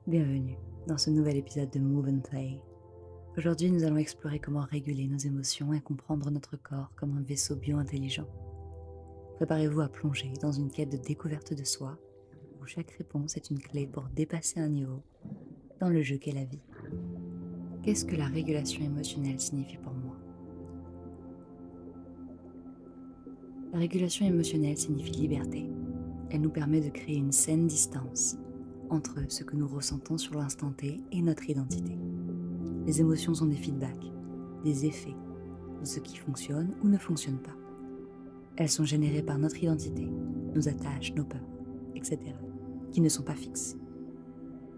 Bienvenue dans ce nouvel épisode de Move and Play. Aujourd'hui, nous allons explorer comment réguler nos émotions et comprendre notre corps comme un vaisseau bio-intelligent. Préparez-vous à plonger dans une quête de découverte de soi, où chaque réponse est une clé pour dépasser un niveau dans le jeu qu'est la vie. Qu'est-ce que la régulation émotionnelle signifie pour moi? La régulation émotionnelle signifie liberté. Elle nous permet de créer une saine distance entre ce que nous ressentons sur l'instant T et notre identité. Les émotions sont des feedbacks, des effets de ce qui fonctionne ou ne fonctionne pas. Elles sont générées par notre identité, nos attaches, nos peurs, etc., qui ne sont pas fixes.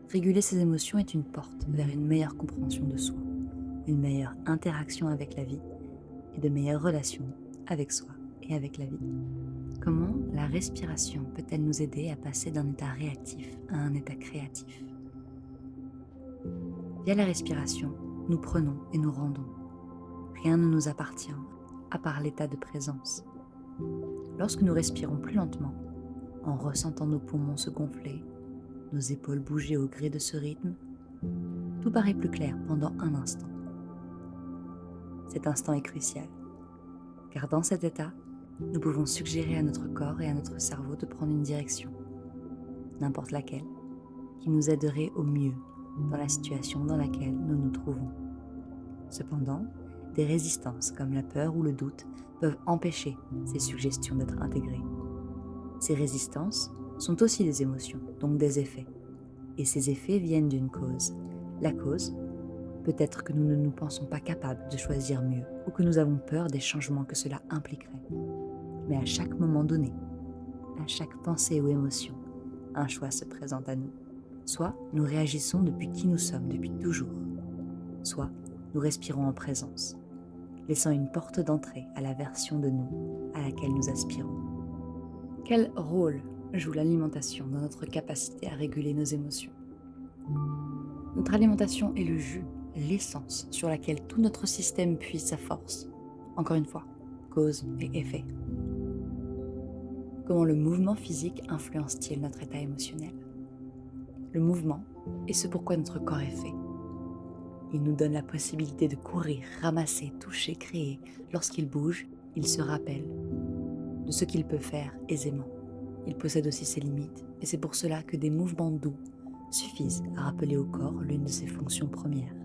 Réguler ces émotions est une porte vers une meilleure compréhension de soi, une meilleure interaction avec la vie et de meilleures relations avec soi et avec la vie. Comment la respiration peut-elle nous aider à passer d'un état réactif à un état créatif? Via la respiration, nous prenons et nous rendons. Rien ne nous appartient, à part l'état de présence. Lorsque nous respirons plus lentement, en ressentant nos poumons se gonfler, nos épaules bouger au gré de ce rythme, tout paraît plus clair pendant un instant. Cet instant est crucial, car dans cet état, nous pouvons suggérer à notre corps et à notre cerveau de prendre une direction, n'importe laquelle, qui nous aiderait au mieux dans la situation dans laquelle nous nous trouvons. Cependant, des résistances comme la peur ou le doute peuvent empêcher ces suggestions d'être intégrées. Ces résistances sont aussi des émotions, donc des effets. Et ces effets viennent d'une cause. La cause, peut-être que nous ne nous pensons pas capables de choisir mieux ou que nous avons peur des changements que cela impliquerait. Mais à chaque moment donné, à chaque pensée ou émotion, un choix se présente à nous. Soit nous réagissons depuis qui nous sommes depuis toujours, soit nous respirons en présence, laissant une porte d'entrée à la version de nous à laquelle nous aspirons. Quel rôle joue l'alimentation dans notre capacité à réguler nos émotions? Notre alimentation est le jus, l'essence sur laquelle tout notre système puise sa force. Encore une fois, cause et effet. Comment le mouvement physique influence-t-il notre état émotionnel? Le mouvement est ce pourquoi notre corps est fait. Il nous donne la possibilité de courir, ramasser, toucher, créer. Lorsqu'il bouge, il se rappelle de ce qu'il peut faire aisément. Il possède aussi ses limites, et c'est pour cela que des mouvements doux suffisent à rappeler au corps l'une de ses fonctions premières,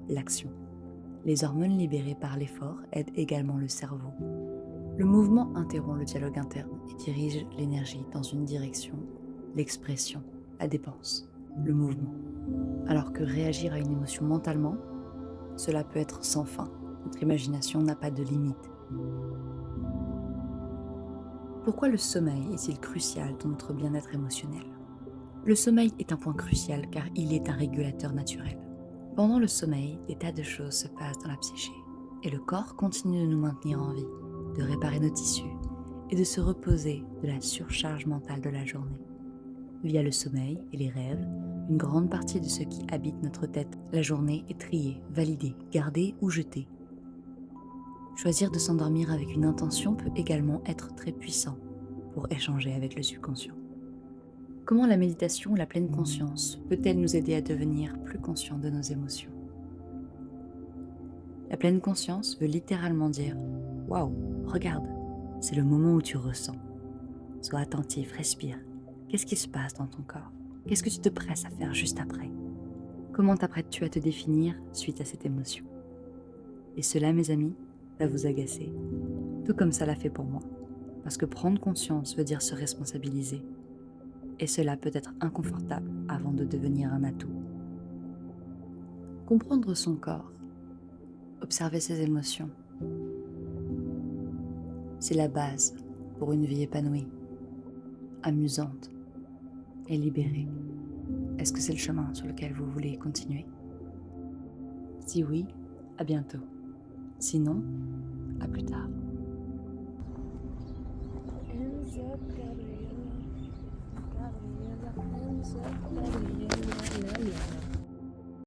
l'action. Les hormones libérées par l'effort aident également le cerveau. Le mouvement interrompt le dialogue interne et dirige l'énergie dans une direction, l'expression, la dépense, le mouvement. Alors que réagir à une émotion mentalement, cela peut être sans fin. Notre imagination n'a pas de limite. Pourquoi le sommeil est-il crucial dans notre bien-être émotionnel? Le sommeil est un point crucial car il est un régulateur naturel. Pendant le sommeil, des tas de choses se passent dans la psyché et le corps continue de nous maintenir en vie, de réparer nos tissus et de se reposer de la surcharge mentale de la journée. Via le sommeil et les rêves, une grande partie de ce qui habite notre tête la journée est triée, validée, gardée ou jetée. Choisir de s'endormir avec une intention peut également être très puissant pour échanger avec le subconscient. Comment la méditation ou la pleine conscience peut-elle nous aider à devenir plus conscients de nos émotions? La pleine conscience veut littéralement dire « Waouh, regarde, c'est le moment où tu ressens. Sois attentif, respire. Qu'est-ce qui se passe dans ton corps? Qu'est-ce que tu te presses à faire juste après? Comment t'apprêtes-tu à te définir suite à cette émotion? » Et cela, mes amis, va vous agacer, tout comme ça l'a fait pour moi. Parce que prendre conscience veut dire se responsabiliser. Et cela peut être inconfortable avant de devenir un atout. Comprendre son corps, observer ses émotions, c'est la base pour une vie épanouie, amusante et libérée. Est-ce que c'est le chemin sur lequel vous voulez continuer? Si oui, à bientôt. Sinon, à plus tard. Gabriela, hands up, Gabriela, la, la, la.